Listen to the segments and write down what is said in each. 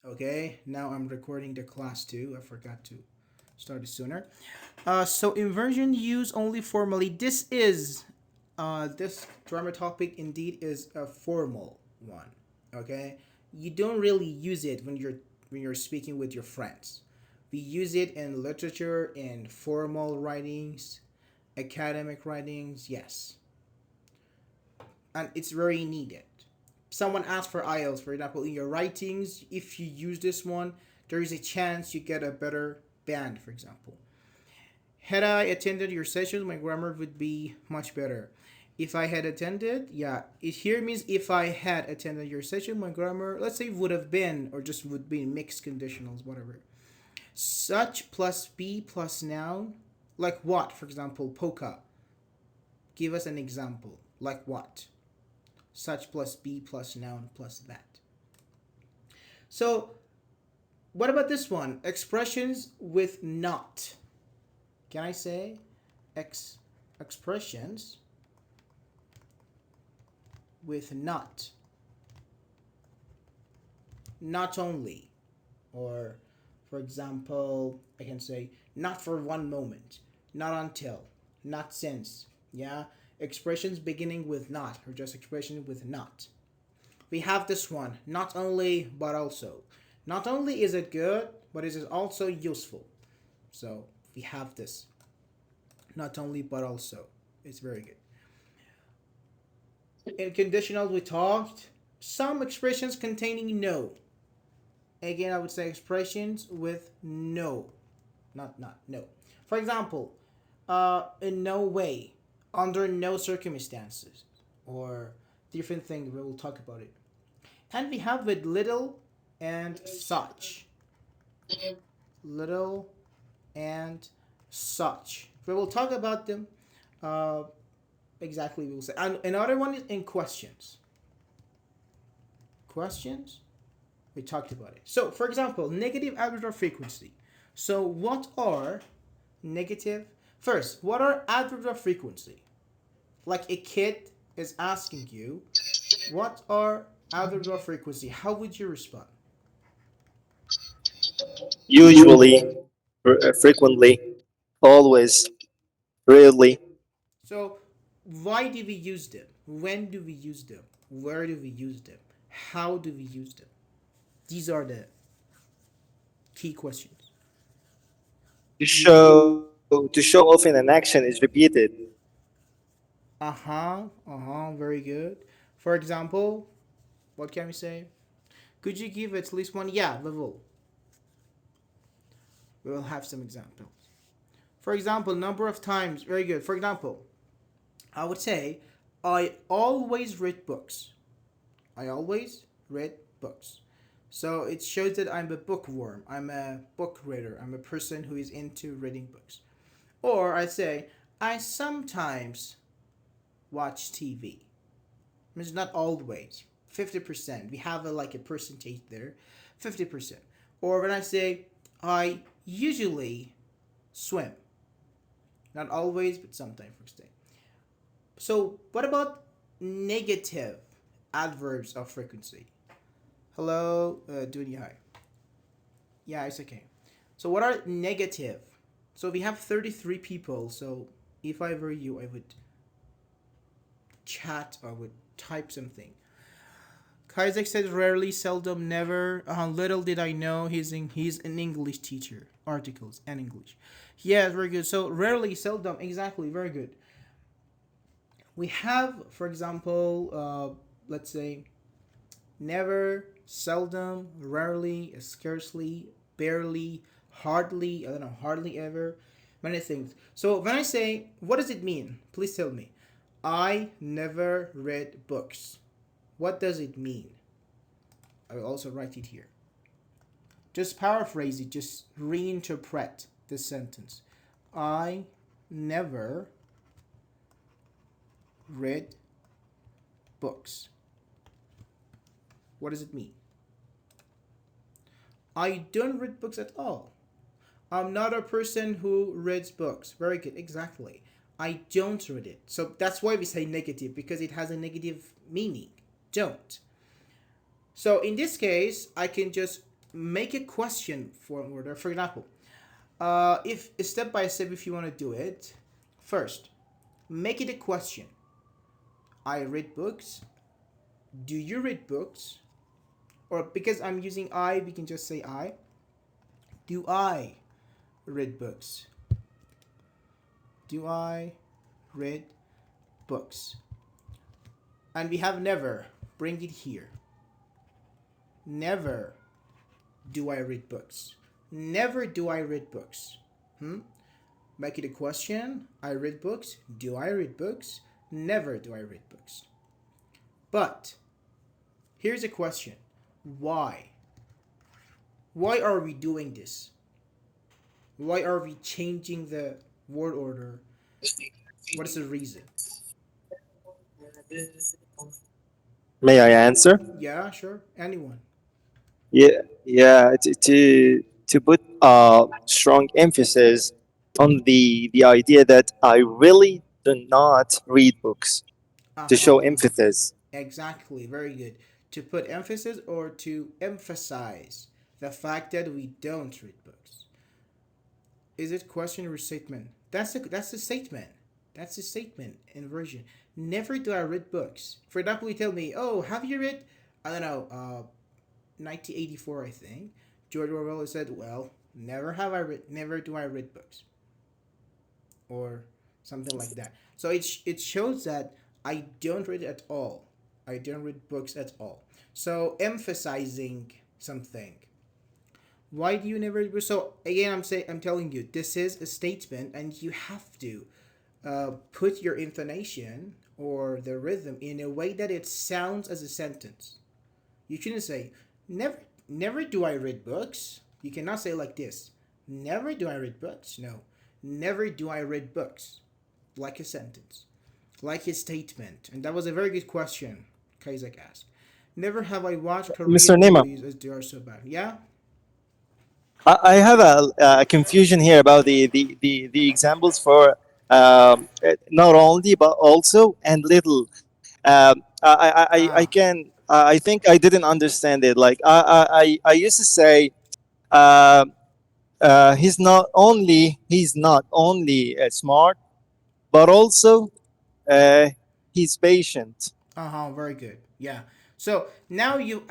Okay, now I'm recording the class too. I forgot to start it sooner. So inversion used only formally. This grammar topic indeed is a formal one. Okay, you don't really use it when you're speaking with your friends. We use it in literature, in formal writings, academic writings. Yes, and it's very needed. Someone asks for IELTS, for example, in your writings, if you use this one, there is a chance you get a better band, for example. Had I attended your sessions, my grammar would be much better. If I had attended, yeah, it here means if I had attended your session, my grammar, let's say, would have been, or just would be mixed conditionals, whatever. Such plus be plus noun, like what, for example, polka. Give us an example. Like what? Such plus be plus noun plus that. So, what about this one? Expressions with not. Can I say expressions with not? Not only. Or, for example, I can say not for one moment, not until, not since. Yeah? Expressions beginning with not, or just expressions with not. We have this one, not only but also. Not only is it good, but it is also useful. So we have this, not only but also. It's very good. In conditional, we talked some expressions containing no. Again, I would say expressions with no, not no. For example, in no way, under no circumstances, or different thing. We will talk about it. And we have with little and such. Little and such. We will talk about them. Uh, exactly, we will say. And another one is in questions. Questions. We talked about it. So, for example, negative adverb of frequency. So, what are negative? First, what are adverbs of frequency? Like a kid is asking you, what are adverbs of frequency? How would you respond? Usually, frequently, always, rarely. So, why do we use them? When do we use them? Where do we use them? How do we use them? These are the key questions. To show often an action is repeated. Very good. For example, what can we say? Could you give at least one? Yeah, level. We will have some examples. For example, number of times. Very good. For example, I would say, I always read books. I always read books. So it shows that I'm a bookworm. I'm a book reader. I'm a person who is into reading books. Or I say, I sometimes watch TV. It's not always. 50%. We have like a percentage there. 50%. Or when I say, I usually swim. Not always, but sometimes, for example. So, what about negative adverbs of frequency? Hello, Dunya. Hi. Yeah, it's okay. So, what are negative? So, we have 33 people. So, if I were you, I would chat or would type something. Kaiser says rarely, seldom, never. Little did I know he's an English teacher. Articles and English. Yeah, very good. So, rarely, seldom, exactly, very good. We have, for example, let's say never, seldom, rarely, scarcely, barely, hardly, I don't know, hardly ever, many things. So when I say, what does it mean? Please tell me. I never read books. What does it mean? I will also write it here. Just paraphrase it, just reinterpret this sentence. I never read books. What does it mean? I don't read books at all. I'm not a person who reads books. Very good, exactly. I don't read it. So that's why we say negative, because it has a negative meaning. Don't. So in this case, I can just make a question form order. For example, if step by step, if you want to do it, first make it a question. I read books. Do you read books? Or because I'm using I, we can just say I. Do I read books? Do I read books? And we have never. Bring it here. Never do I read books. Never do I read books. Hmm? Make it a question. I read books. Do I read books? Never do I read books. But here's a question. Why? Why are we doing this? Why are we changing the word order? What is the reason? May I answer? Yeah, sure. Anyone. Yeah, yeah. To put strong emphasis on the idea that I really do not read books, to show Uh-huh. emphasis. Exactly. Very good. To put emphasis or to emphasize the fact that we don't read books. Is it question or statement? That's a statement. That's a statement in version. Never do I read books. For example, you tell me, "Oh, have you read? I don't know, 1984, I think." George Orwell said, "Well, never have I read. Never do I read books," or something like that. So it shows that I don't read at all. I don't read books at all. So emphasizing something. Why do you never? So again, I'm telling you, this is a statement, and you have to put your intonation or the rhythm in a way that it sounds as a sentence. You shouldn't say never do I read books. You cannot say like this. Never do I read books. No, never do I read books. Like a sentence, like a statement. And that was a very good question Kaisak asked. Never have I watched Mr. Korean Nema, movies as they are so bad. Yeah. I have a confusion here about the examples for not only but also and little. I Ah. can I think I didn't understand it. Like I used to say uh, he's not only smart but also uh, he's patient. Uh huh. Very good. Yeah. So now you're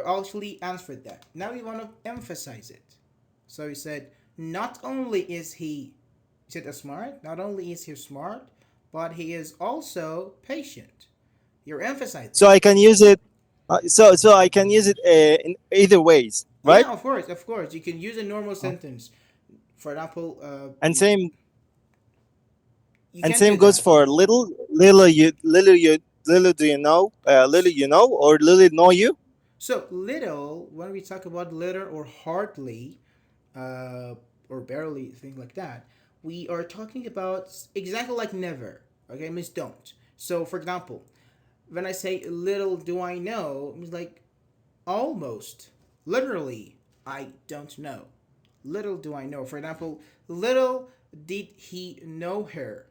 actually answered that. Now you want to emphasize it. So he said, not only is he said a smart, not only is he smart, but he is also patient. You're So emphasizing. I can use it. So I can use it in either ways, right? Yeah, of course, of course. You can use a normal Uh, sentence. For example, And same you and can do same goes that. for little do you know, little you know, or little know you. So little, when we talk about little or hardly, or barely, things like that, we are talking about exactly like never. Okay, means don't. So for example, when I say little do I know, it means like almost, literally, I don't know. Little do I know. For example, little did he know her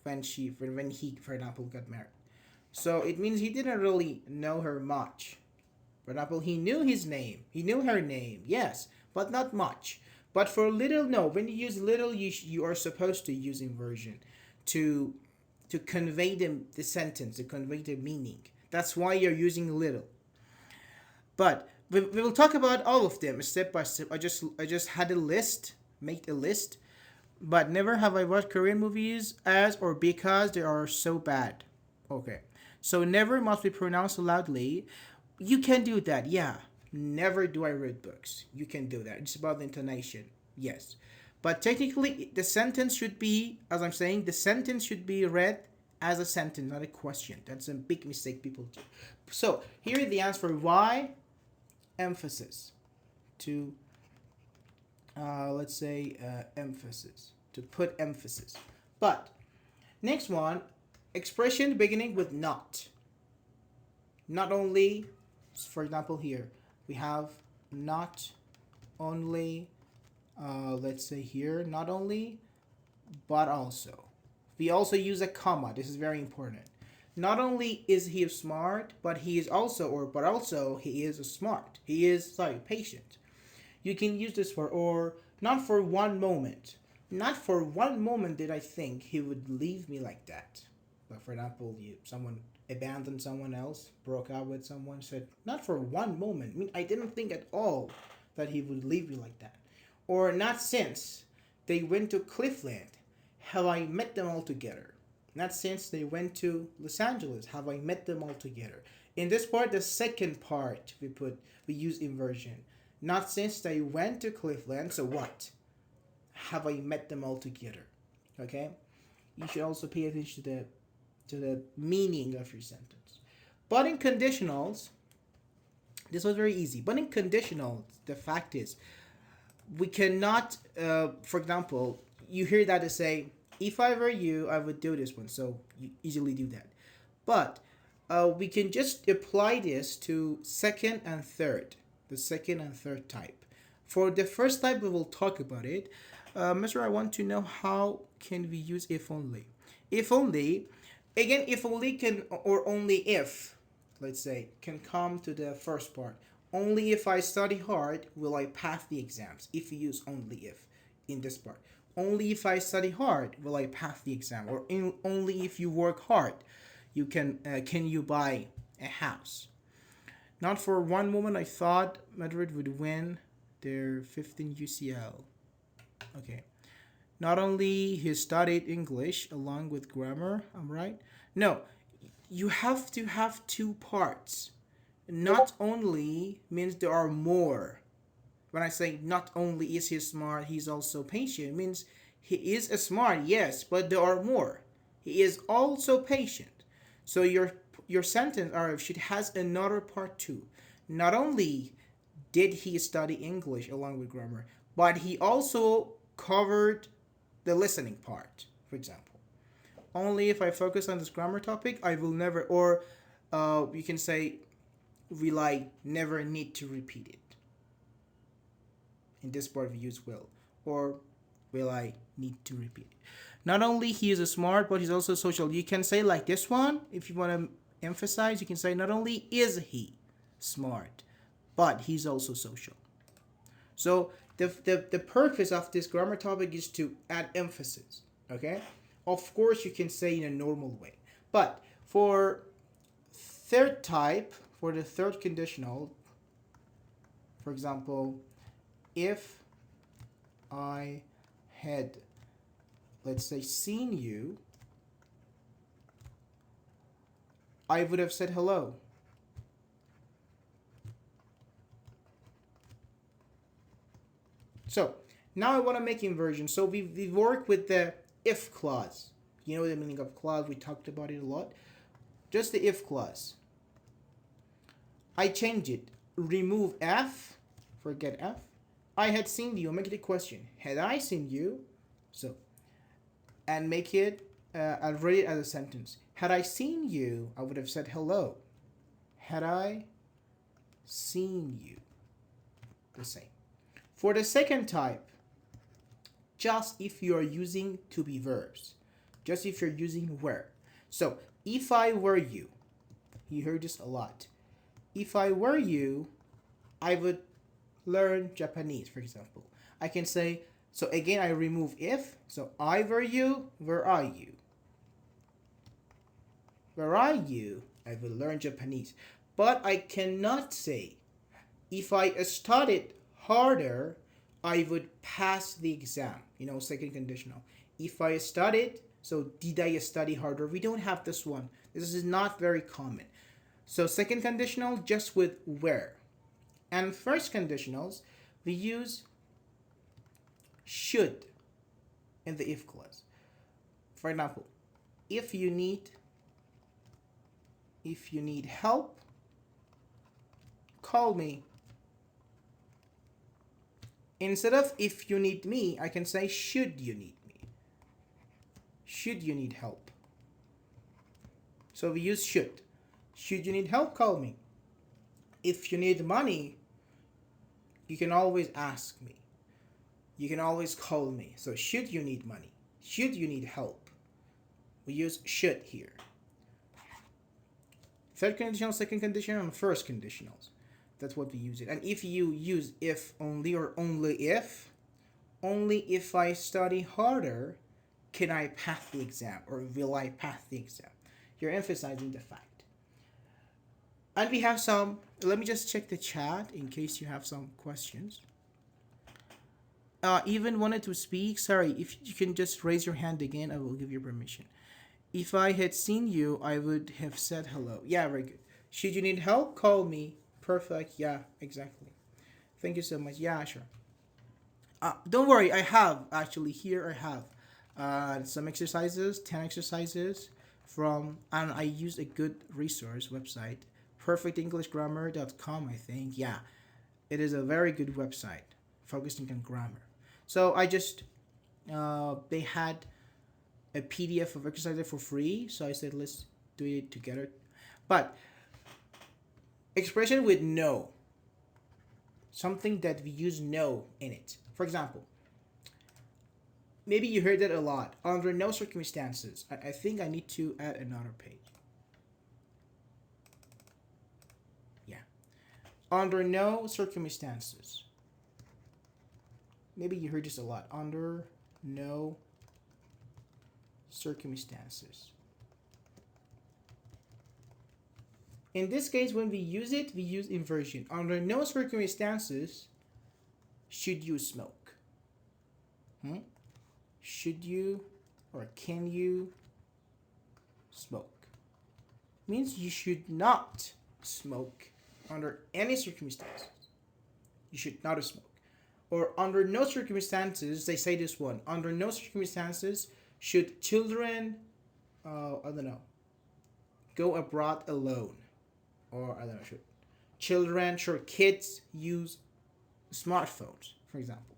when he, for example, got married. So it means he didn't really know her much. For example, he knew his name. He knew her name, yes, but not much. But for little, no. When you use little, you are supposed to use inversion to to convey the sentence, to convey the meaning. That's why you're using little. But we will talk about all of them step by step. I just had a list, make a list. But never have I watched Korean movies as or because they are so bad. Okay. So never must be pronounced loudly. You can do that, yeah. Never do I read books. You can do that. It's about the intonation. Yes. But technically the sentence should be, as I'm saying, the sentence should be read as a sentence, not a question. That's a big mistake people do. So here is the answer. Why? Emphasis. To let's say emphasis. To put emphasis. But next one, expression beginning with not. Not only, for example, here we have not only, let's say here, not only, but also. We also use a comma. This is very important. Not only is he smart, but also he is smart. He is patient. You can use this for or not for one moment. Not for one moment did I think he would leave me like that. But for example, you someone abandoned someone else, broke up with someone, said not for one moment. I mean, I didn't think at all that he would leave me like that. Or not since they went to Cleveland have I met them all together. Not since they went to Los Angeles have I met them all together. In this part, the second part we use inversion. Not since they went to Cleveland, so what? Have I met them all together? Okay? You should also pay attention to the meaning of your sentence. But in conditionals, this was very easy. But in conditionals, the fact is, we cannot, for example, you hear that to say, if I were you, I would do this one. So you easily do that. But we can just apply this to second and third, the second and third type. For the first type, we will talk about it. Mr. I want to know how can we use if only. If only, again, if only can or only if, let's say, can come to the first part. Only if I study hard will I pass the exams. If you use only if in this part. Only if I study hard will I pass the exam. Or only if you work hard, you can you buy a house. Not for one moment I thought Madrid would win their 15 UCL. Okay. Not only he studied English along with grammar, I'm right? No, you have to have two parts. Not only means there are more. When I say not only is he smart, he's also patient, it means he is smart, yes, but there are more. He is also patient. So your sentence or should has another part too. Not only did he study English along with grammar, but he also covered the listening part, for example. Only if I focus on this grammar topic, I will never, or you can say, will I never need to repeat it. In this part, we use will, or will I need to repeat it. Not only he is a smart, but he's also social. You can say like this one, if you want to emphasize, you can say not only is he smart, but he's also social. So the purpose of this grammar topic is to add emphasis. Okay? Of course, you can say in a normal way. But for third type, for the third conditional, for example, if I had, let's say, seen you, I would have said hello. So now I want to make inversion. So we work with the if clause. You know the meaning of clause. We talked about it a lot. Just the if clause. I change it. Remove F. Forget F. I had seen you. Make it a question. Had I seen you? So, and make it, I'll write it as a sentence. Had I seen you, I would have said hello. Had I seen you? The same. For the second type, just if you are using to be verbs. Just if you're using were. So, if I were you, you heard this a lot. If I were you, I would learn Japanese, for example. I can say, so again, I remove if. So, I were you, where are you? Where are you? I will learn Japanese. But I cannot say, if I studied harder, I would pass the exam. Second conditional. If I studied, so did I study harder? We don't have this one. This is not very common. So second conditional just with where. And first conditionals, we use should in the if clause. For example, if you need help, call me. Instead of if you need me, I can say should you need me. Should you need help? So we use should. Should you need help, call me. If you need money, you can always ask me. You can always call me. So should you need money? Should you need help? We use should here. Third conditional, second conditional, and first conditionals. That's what we use it. And if you use if only or only if I study harder, can I pass the exam or will I pass the exam? You're emphasizing the fact. And we have some, let me just check the chat in case you have some questions. Even wanted to speak. Sorry, if you can just raise your hand again, I will give you permission. If I had seen you, I would have said hello. Yeah, very good. Should you need help, call me. Perfect. Yeah, exactly. Thank you so much. Yeah, sure. Don't worry, I have actually here. I have some exercises, 10 exercises from, and I use a good resource website, perfectenglishgrammar.com. I think. Yeah, it is a very good website focusing on grammar. So I just they had a PDF of exercises for free, so I said let's do it together. But expression with no, something that we use no in it. For example, maybe you heard that a lot. Under no circumstances. I think I need to add another page. Yeah. Under no circumstances. Maybe you heard this a lot. Under no circumstances. In this case, when we use it, we use inversion. Under no circumstances should you smoke. Should you or can you smoke? Means you should not smoke under any circumstances. You should not smoke. Or under no circumstances, they say this one. Under no circumstances should children, I don't know, go abroad alone. Or I don't know, should kids use smartphones, for example.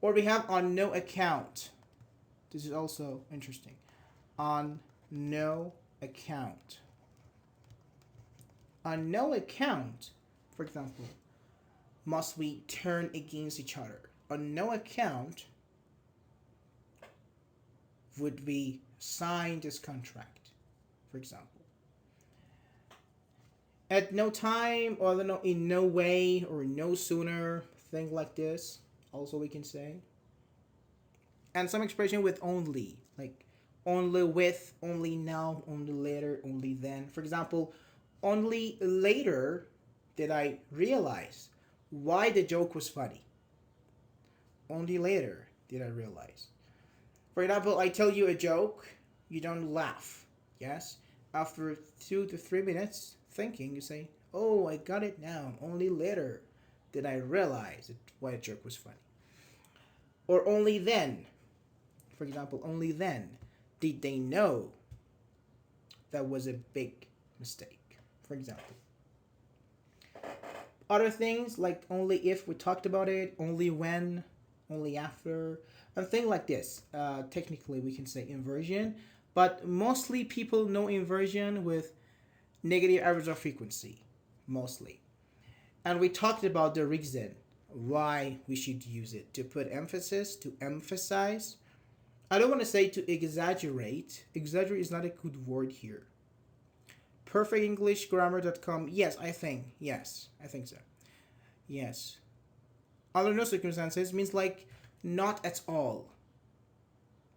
Or we have on no account. This is also interesting. On no account. On no account, for example, must we turn against each other. On no account would we sign this contract, for example. At no time, or in no way, or no sooner, thing like this. Also, we can say. And some expression with only, like only with, only now, only later, only then. For example, only later did I realize why the joke was funny. Only later did I realize. For example, I tell you a joke, you don't laugh. Yes? After 2 to 3 minutes thinking, you say, oh, I got it now. Only later did I realize why the joke was funny. Or only then, for example, only then did they know that was a big mistake, for example. Other things like only if, we talked about it, only when, only after, and things like this. Technically, we can say inversion, but mostly people know inversion with negative average of frequency, mostly. And we talked about the reason why we should use it, to put emphasis, to emphasize. I don't want to say to exaggerate. Exaggerate is not a good word here. Perfectenglishgrammar.com. Yes, I think so. Yes. Under no circumstances means like not at all.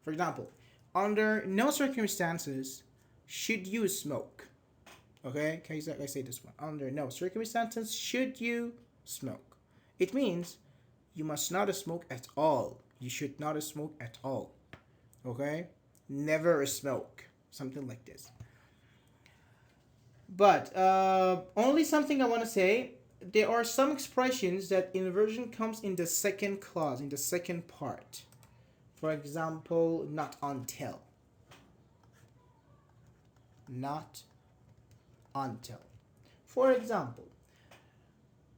For example, under no circumstances should you smoke. Okay, can I say this one? Under no circumstances should you smoke. It means you must not smoke at all. You should not smoke at all. Okay? Never smoke. Something like this. But only something I want to say, there are some expressions that inversion comes in the second clause, in the second part. For example, not until. Not until. For example,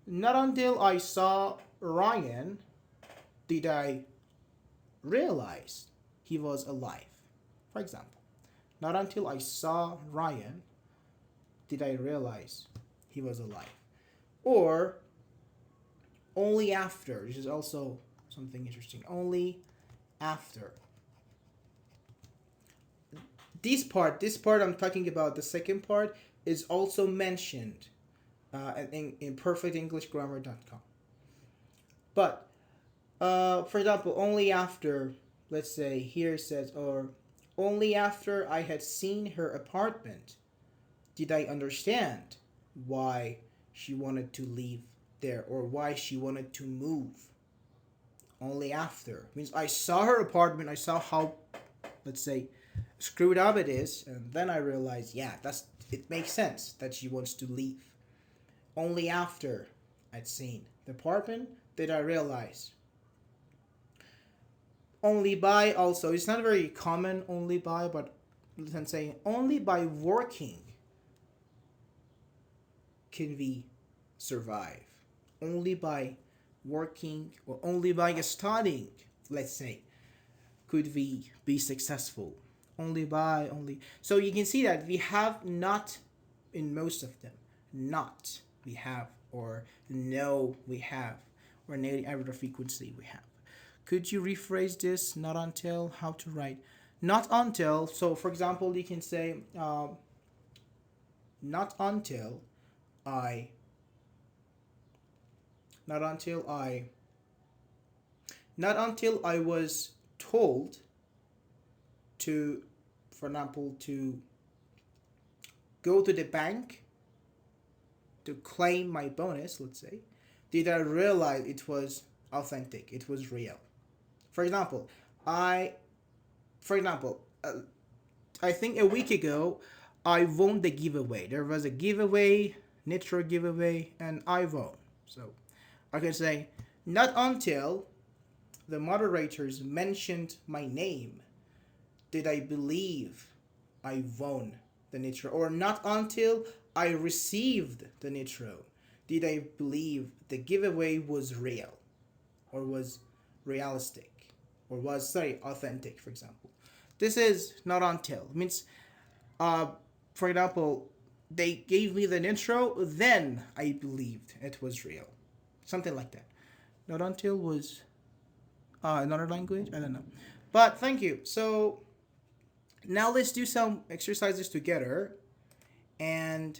not until I saw Ryan did I realize he was alive. For example, not until I saw Ryan did I realize he was alive. Or only after. This is also something interesting. Only after. This part I'm talking about the second part. is also mentioned in perfectenglishgrammar.com. But for example, only after, let's say here it says, or only after I had seen her apartment did I understand why she wanted to leave there or why she wanted to move. Only after means I saw her apartment, I saw how, let's say, screwed up it is, and then I realized, yeah, it makes sense that she wants to leave. Only after I'd seen the apartment did I realize. Only by also, it's not very common only by, but let's say only by working can we survive. Only by working or only by studying, let's say, could we be successful. Only by, only. So you can see that we have not in most of them. Not we have, or no we have, or negative average frequency we have. Could you rephrase this? Not until, how to write? Not until. So for example, you can say, not until I, not until I, not until I was told to, for example, to go to the bank to claim my bonus, let's say, did I realize it was authentic, it was real. For example, I, for example, I think a week ago, I won the giveaway. There was a giveaway, Nitro giveaway, and I won. So I can say, not until the moderators mentioned my name did I believe I won the Nitro. Or not until I received the Nitro did I believe the giveaway was real, or was realistic, or was, sorry, authentic, for example. This is not until. It means, uh, for example, they gave me the intro, then I believed it was real. Something like that. Not until was another language? I don't know. But thank you. So now let's do some exercises together, and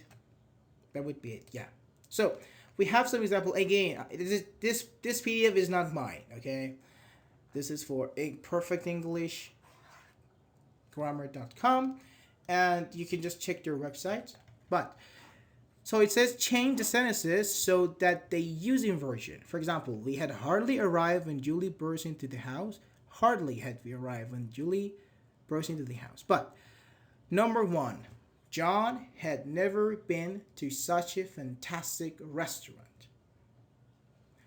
that would be it. Yeah. So we have some example again. This PDF is not mine. Okay, this is for Perfect English grammar.com, and you can just check their website. But so it says change the sentences so that they use inversion. For example, we had hardly arrived when Julie burst into the house. Hardly had we arrived when Julie burst into the house. But number one, John had never been to such a fantastic restaurant.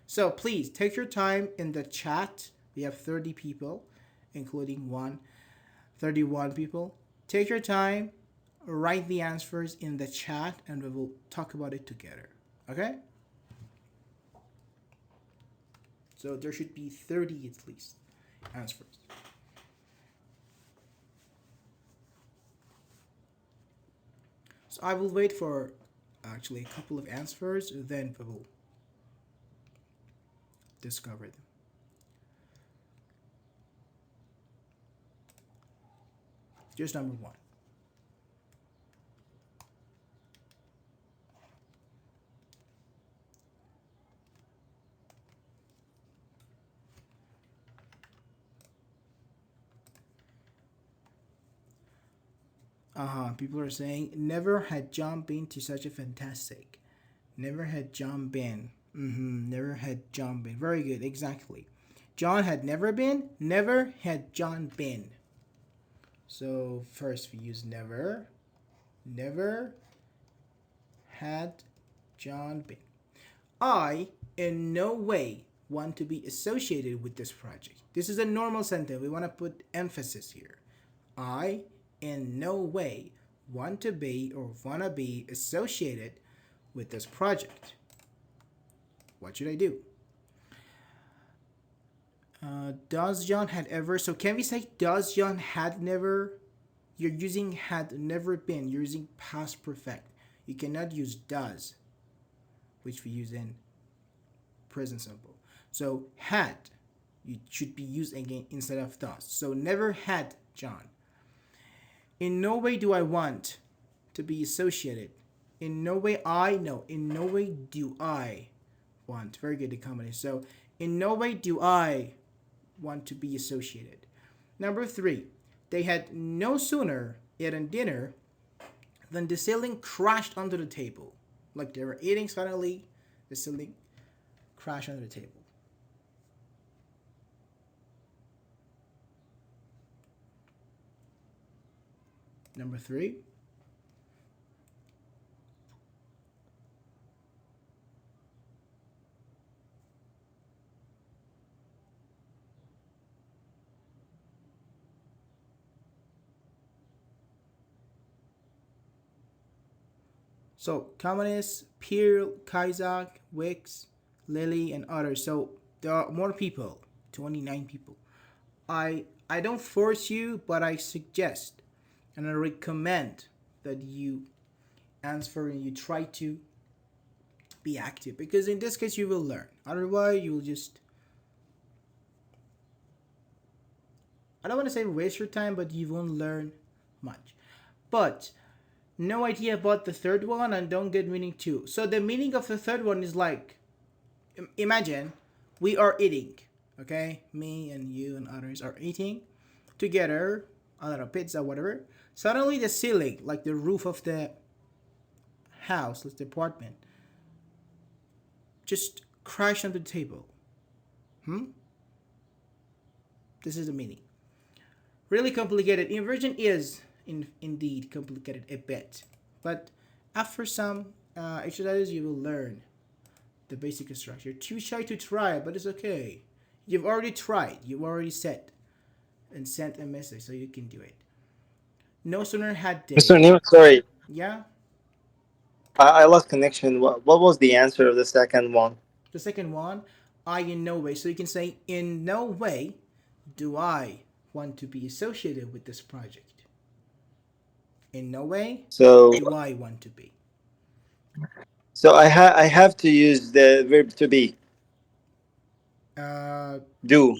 So please take your time in the chat. We have 30 people, including 31 people. Take your time, write the answers in the chat, and we will talk about it together. Okay? So there should be 30 at least answers. So I will wait for actually a couple of answers, then we will discover them. Here's number one. People are saying, never had John been to such a fantastic. Never had John been. Never had John been. Very good, exactly. John had never been. Never had John been. So first we use never. Never had John been. I in no way want to be associated with this project. This is a normal sentence. We want to put emphasis here. I in no way want to be or want to be associated with this project. What should I do? Does John had ever? So can we say does John had never? You're using had never been. You're using past perfect. You cannot use does, which we use in present simple. So had, you should be used again instead of does. So never had John. In no way do I want to be associated. In no way I no. In no way do I want. Very good, the combination. So in no way do I want to be associated. Number three, they had no sooner eaten dinner than the ceiling crashed onto the table. Like they were eating, suddenly the ceiling crashed onto the table. Number three, so communists, Pierre, Kaisak, Wicks, Lily, and others. So there are more people, 29 people. I don't force you, but I suggest and I recommend that you answer and you try to be active because in this case you will learn. Otherwise, you will just I don't want to say waste your time, but you won't learn much. But no idea about the third one and don't get meaning two. So the meaning of the third one is like imagine we are eating, okay? Me and you and others are eating together, I don't know, pizza, whatever. Suddenly the ceiling, like the roof of the house, like the apartment, just crashed onto the table. Hmm? This is the meaning. Really complicated. Inversion is indeed complicated a bit. But after some exercises, you will learn the basic structure. Too shy to try, but it's okay. You've already tried. You've already said and sent a message, so you can do it. No sooner had Mr. they. Nima, sorry, Yeah, I lost connection. What was the answer of the second one? the second one, I in no way. So you can say, in no way do I want to be associated with this project. In no way So, do I want to be. I have to use the verb to be. Uh, Do,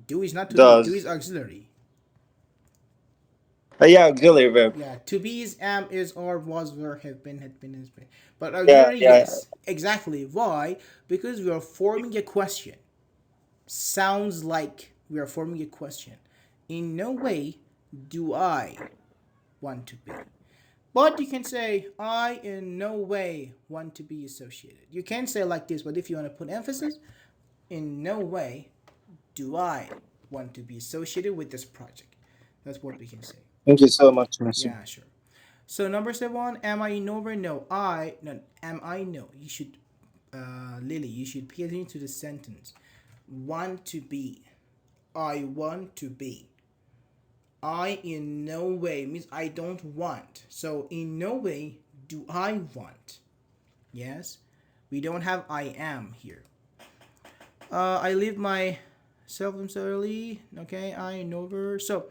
do is not to be. Do is does. auxiliary. Yeah, auxiliary verb. Yeah, to be is am is or was were have been had been has been. But Yeah, auxiliary, yeah. yes, exactly. Why? Because we are forming a question. Sounds like we are forming a question. In no way do I want to be. But you can say, I in no way want to be associated. You can say like this, but if you want to put emphasis, in no way do I want to be associated with this project. That's what we can say. Thank you so much, Mr. Yeah, sure. So number seven, am I no or no? I no. Am I no? You should, Lily. You should pay attention to the sentence. Want to be. I want to be. I in no way means I don't want. So in no way do I want. Yes, we don't have I am here. I leave my cell phone so early. Okay, I over. So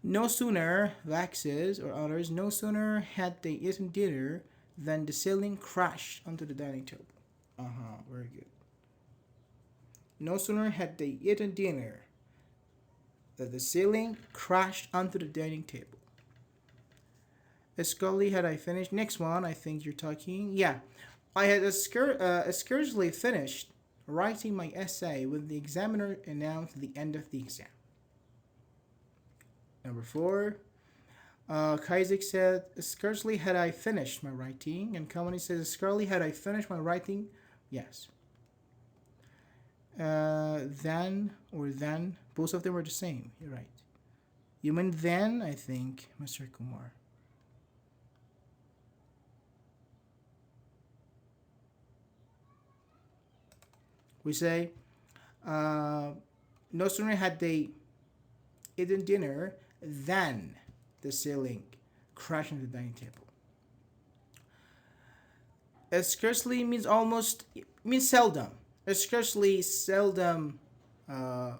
no sooner Vaxes or others, no sooner had they eaten dinner than the ceiling crashed onto the dining table. Very good. No sooner had they eaten dinner than the ceiling crashed onto the dining table. Scully, had I finished? Next one, I think you're talking. Yeah, I had scarcely finished writing my essay when the examiner announced the end of the exam. Number four, Kaizik said, scarcely had I finished my writing. And Kamani says, scarcely had I finished my writing. Yes. Then or then, both of them are the same. You're right. You mean then, I think, Mr. Kumar. We say, uh, no sooner had they eaten dinner than the ceiling crashed into the dining table. Scarcely means almost, means seldom. Scarcely, seldom, uh,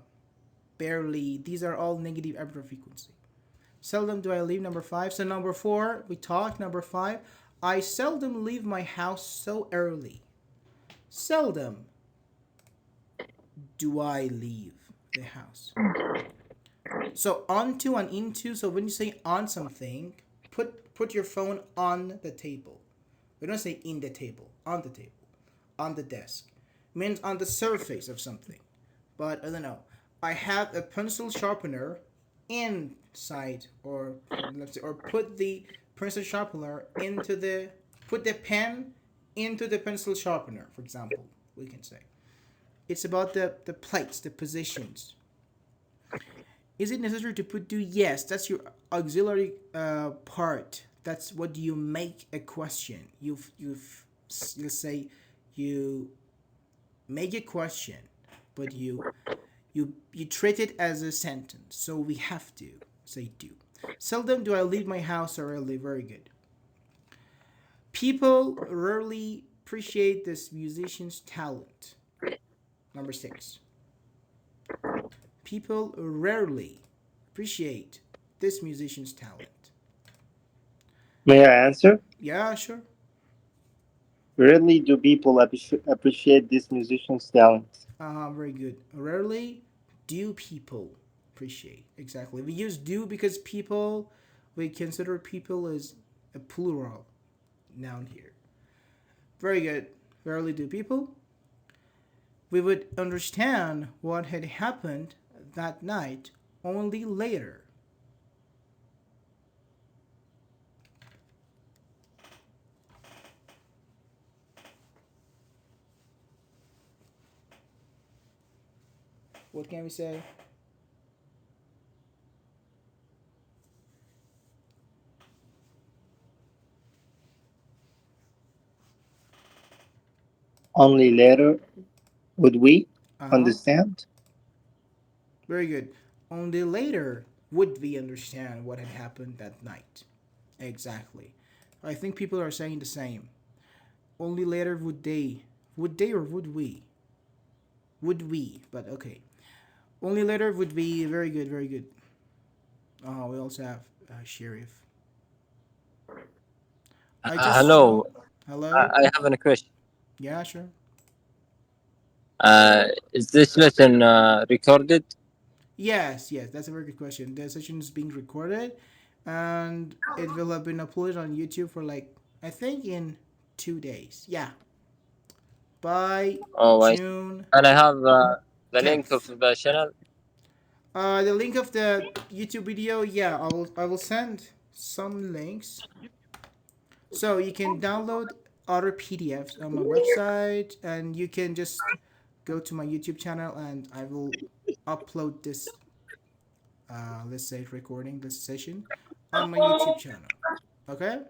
barely. These are all negative arbitral frequency. Seldom do I leave, number five. So number four, we talked. Number five, I seldom leave my house so early. Seldom do I leave the house. So onto and into. So when you say on something, put put your phone on the table. We don't say in the table, on the table, on the desk. It means on the surface of something. But I don't know. I have a pencil sharpener inside, or let's say, or put the pencil sharpener into the put the pen into the pencil sharpener. For example, we can say it's about the plates, the positions. Is it necessary to put do? Yes, that's your auxiliary part. That's what you make a question. Let's say you make a question, but you treat it as a sentence. So we have to say do. Seldom do I leave my house early. Very good. People rarely appreciate this musician's talent. Number six. People rarely appreciate this musician's talent. May I answer? Yeah, sure. Rarely do people appreciate this musician's talent. Very good. Rarely do people appreciate. Exactly. We use do because people, we consider people as a plural noun here. Very good. Rarely do people. We would understand what had happened that night only later. What can we say? Only later would we Uh huh. understand. Very good. Only later would we understand what had happened that night. Exactly. I think people are saying the same. Only later would they. Would they or would we? Would we? But okay. Only later would be very good, very good. Oh, we also have Sheriff. I just Hello, joined. Hello? I have a question. Yeah, sure. Is this lesson recorded? Yes, yes, that's a very good question. The session is being recorded and it will have been uploaded on YouTube for like, I think in 2 days. Yeah, by Oh, I see. June And I have the link of 10th. the channel. The link of the YouTube video, yeah, I will send some links so you can download other PDFs on my website and you can just go to my YouTube channel and I will upload this let's say recording this session on my YouTube channel. Okay?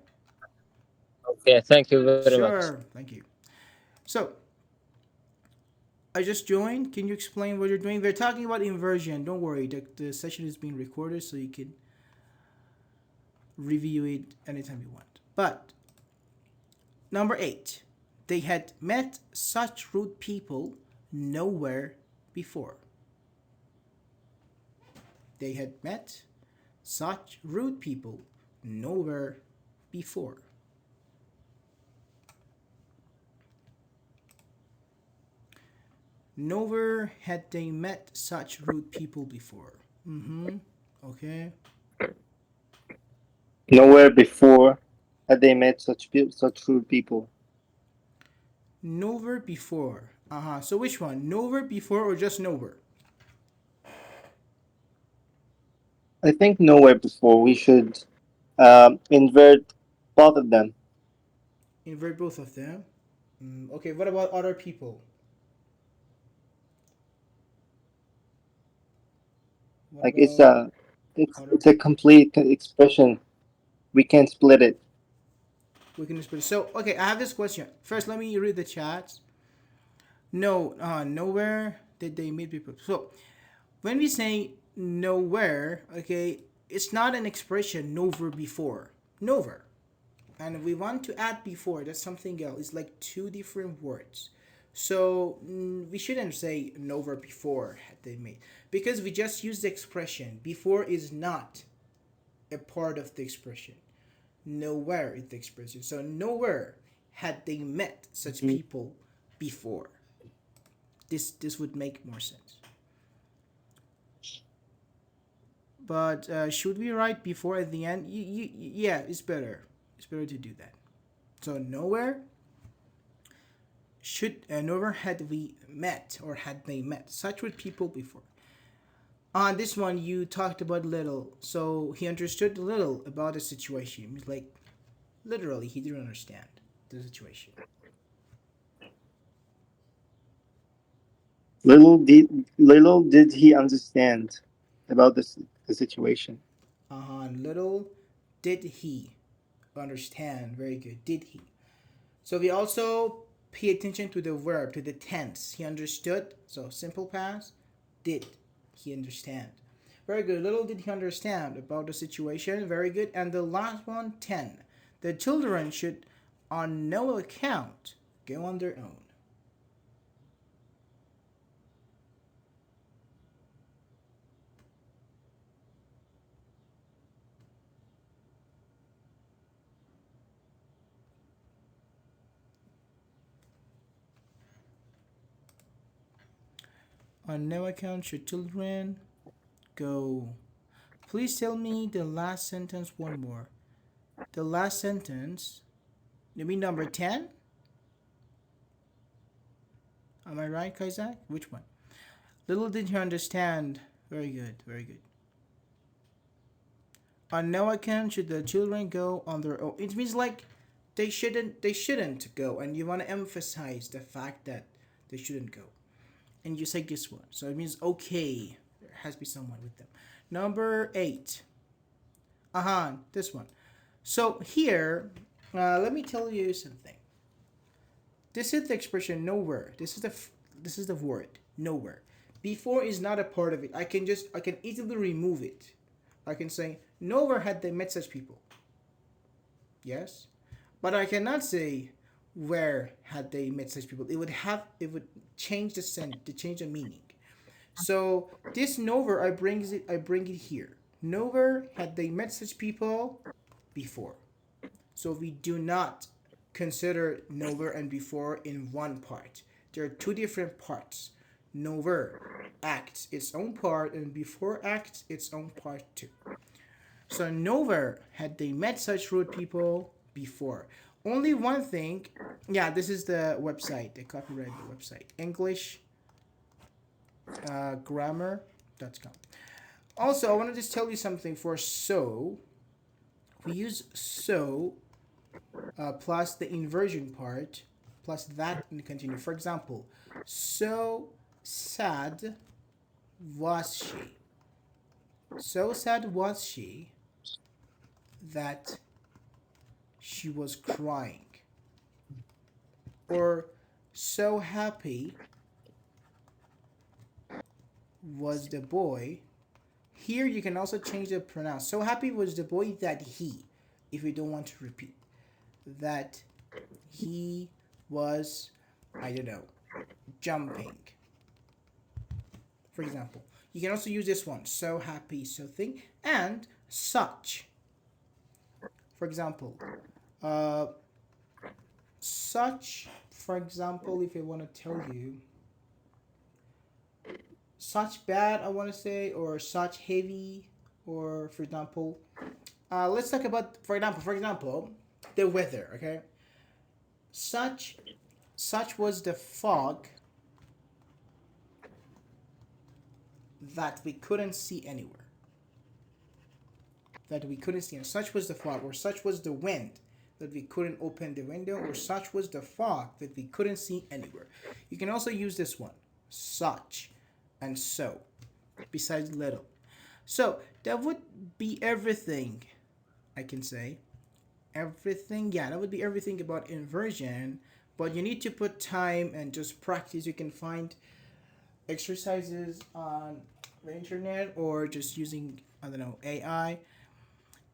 Okay, thank you very much. Sure. Thank you. So I just joined. Can you explain what you're doing? We're talking about inversion. Don't worry. The session is being recorded so you can review it anytime you want. But number eight, they had met such rude people nowhere before. They had met such rude people nowhere before. Nowhere had they met such rude people before. Mm-hmm. Okay. Nowhere before had they met such rude people. Nowhere before. Uh-huh. So which one? Nowhere before or just nowhere? I think nowhere before. We should invert both of them. Invert both of them. Okay, what about other people? What Like it's about a it's other it's a people? complete expression. We can't split it. We can just so okay, I have this question. First let me read the chats. No, nowhere did they meet people. So when we say nowhere, okay, it's not an expression nowhere before. Nowhere. And we want to add before, that's something else. It's like two different words. So we shouldn't say nowhere before had they made because we just use the expression. Before is not a part of the expression. Nowhere is the expression. So nowhere had they met such Mhm. people before. This would make more sense. But should we write before at the end? Yeah, it's better. It's better to do that. So nowhere should nowhere had we met or had they met such with people before. On this one, you talked about little, so he understood little about the situation. It's like literally, he didn't understand the situation. Little did he understand about the situation. Little did he understand. Very good. Did he? So we also pay attention to the verb, to the tense. He understood. So simple past. Did he understand? Very good. Little did he understand about the situation. Very good. And the last one, 10. The children should, on no account, go on their own. On no account should children go. Please tell me the last sentence one more. The last sentence, you mean number 10? Am I right, Kaisak? Which one? Little did you understand. Very good, very good. On no account should the children go on their own. It means like they shouldn't go, and you want to emphasize the fact that they shouldn't go. And you say this one. So it means okay. There has to be someone with them. Number 8. This one. So here, let me tell you something. This is the expression nowhere. This is the word nowhere. Before is not a part of it. I can easily remove it. I can say nowhere had they met such people. Yes, but I cannot say where had they met such people. It would change the sense, to change the meaning. So this nowhere I bring it here. Nowhere had they met such people before. So we do not consider nowhere and before in one part. There are two different parts. Nowhere acts its own part and before acts its own part too. So nowhere had they met such rude people before. Only one thing, yeah, this is the website, the copyright website, English grammar.com. Also, I want to just tell you something for so. We use so plus the inversion part plus that and continue. For example, so sad was she. So sad was she that she was crying. Or so happy was the boy. Here you can also change the pronoun. So happy was the boy that he, if you don't want to repeat, that he was, I don't know, jumping. For example, you can also use this one. So happy, so thing, and such. For example, uh, such. For example, if I want to tell you such bad, I want to say, or such heavy, or for example, let's talk about for example, the weather. Okay, such such was the fog that we couldn't see anywhere. That we couldn't see, and such was the fog, or such was the wind that we couldn't open the window, or such was the fog that we couldn't see anywhere. You can also use this one, such, and so, besides little. So that would be everything I can say. Everything, yeah, that would be everything about inversion. But you need to put time and just practice. You can find exercises on the internet or just using, I don't know, AI.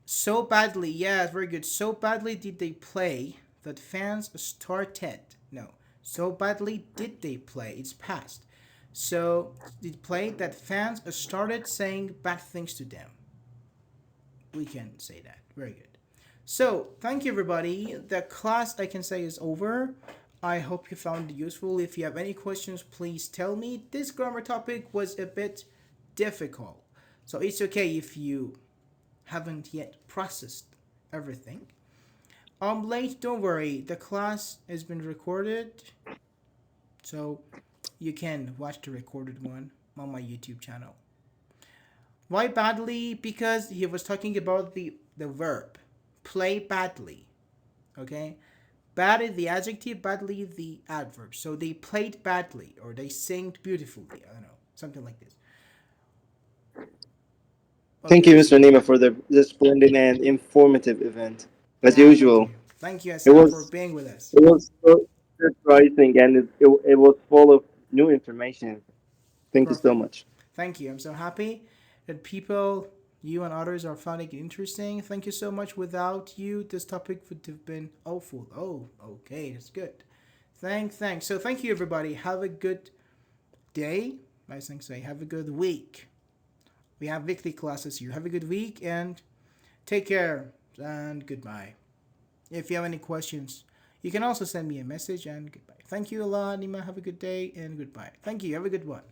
So badly, yeah, very good. So badly did they play that fans started. No, so badly did they play. It's past. So did play that fans started saying bad things to them. We can say that. Very good. So thank you, everybody. The class I can say is over. I hope you found it useful. If you have any questions, please tell me. This grammar topic was a bit difficult. So it's okay if you haven't yet processed everything. Late, don't worry. The class has been recorded, so you can watch the recorded one on my YouTube channel. Why badly? Because he was talking about the verb play badly. Okay, bad is the adjective, badly the adverb. So they played badly or they sang beautifully. I don't know, something like this. Thank you, Okay, Mr. Nima, for this splendid and informative event. As yeah, thank you. usual, Thank you, it Hassan, for was being with us. it was so surprising and it was full of new information. Thank you so Perfect. much. Thank you. I'm so happy that people, you and others, are finding it interesting. Thank you so much. Without you, this topic would have been awful. Oh, okay, that's good. Thanks. So thank you, everybody. Have a good day. I think say have a good week. We have weekly classes here. Have a good week and take care and goodbye. If you have any questions, you can also send me a message and goodbye. Thank you a lot, Nima. Have a good day and goodbye. Thank you. Have a good one.